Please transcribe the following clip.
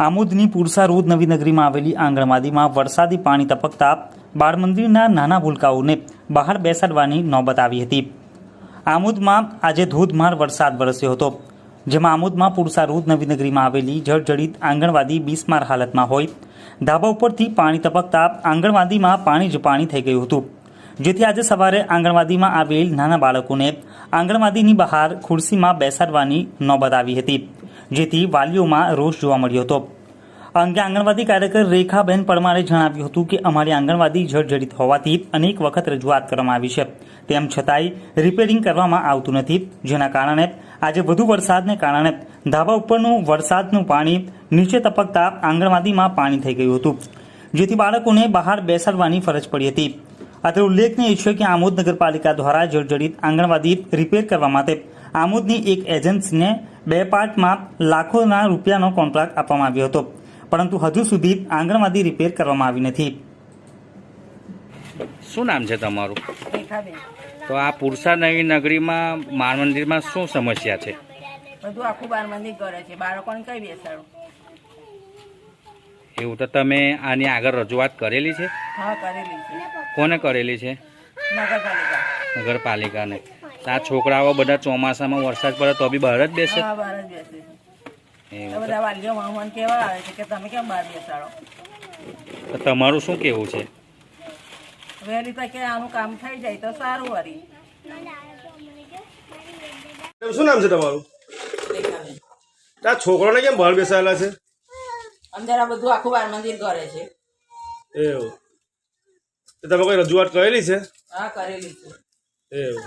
આમોદની Pursa road નવી નગરીમાં આવેલી આંગણવાડીમાં વરસાદી પાણી ટપકતા બાળમંદિરના નાના ભૂલકાઓને બહાર બેસાડવાની નોબત આવી હતી। આમોદમાં આજે ધોધમાર વરસાદ વરસ્યો હતો, જેમાં આમોદમાં પુરસા રોડ નવી નગરીમાં આવેલી જળજડિત આંગણવાડી બિસ્માર હાલતમાં હોય ધાબા ઉપરથી પાણી ટપકતા આંગણવાડીમાં પાણી જ પાણી થઈ ગયું હતું, જેથી આજે સવારે આંગણવાડીમાં આવેલ નાના બાળકોને આંગણવાડીની બહાર ખુરશીમાં બેસાડવાની નોબત આવી હતી, જેથી વાલીઓમાં રોષ જોવા મળ્યો હતો। આ અંગે આંગણવાડી કાર્યકર રેખાબેન પરમારે જણાવ્યું હતું કે અમારી આંગણવાડી જર્જરિત હોવાથી અનેક વખત રજૂઆત કરવામાં આવી છે, તેમ છતાંય રિપેરિંગ કરવામાં આવતું નથી, જેના કારણે આજે વધુ વરસાદને કારણે ધાબા ઉપરનું વરસાદનું પાણી નીચે ટપકતા આંગણવાડીમાં પાણી થઈ ગયું હતું, જેથી બાળકોને બહાર બેસાડવાની ફરજ પડી હતી। અત્રે ઉલ્લેખનીય છે કે આમોદ નગરપાલિકા દ્વારા જર્જરિત આંગણવાડી રિપેર કરવા માટે આમોદની એક એજન્સીને 2 પાર્ટમાં લાખોના રૂપિયાનો કોન્ટ્રાક્ટ આપવામાં આવ્યો હતો, પરંતુ હજુ સુધી આંગણવાડી રિપેર કરવામાં આવી નથી। શું નામ છે તમારું? રેખાબેન। તો આ પુરસા નવી નગરીમાં માર મંદિરમાં શું સમસ્યા છે? બધું આખું બાર મંદિર કરે છે, બાળકોને કઈ બેસાડો? એવું તો તમે આની આગળ રજૂઆત કરેલી છે? હા, કરેલી છે। કોને કરેલી છે? નગરપાલિકા। નગરપાલિકાને। આ છોકરાઓ બધા ચોમાસામાં વરસાદ પડે તો બી બહાર જ બેસે? હા, બહાર જ બેસે છે। એવું તો બધા વાલીઓ મહેમાન કેવા આવે છે કે તમે કેમ બહાર બેસાડો? તો તમારું શું કેવું છે? વહેલી તકે આનું કામ થઈ જાય તો સારું વળી। શું નામ છે તમારું? રેખાબેન। આ છોકરાને કેમ બહાર બેસાયેલા છે? અંદર આ બધું આખું બાર મંદિર કરે છે। એવું તમે કોઈ રજૂઆત કરેલી છે? હા, કરેલી છે। એવું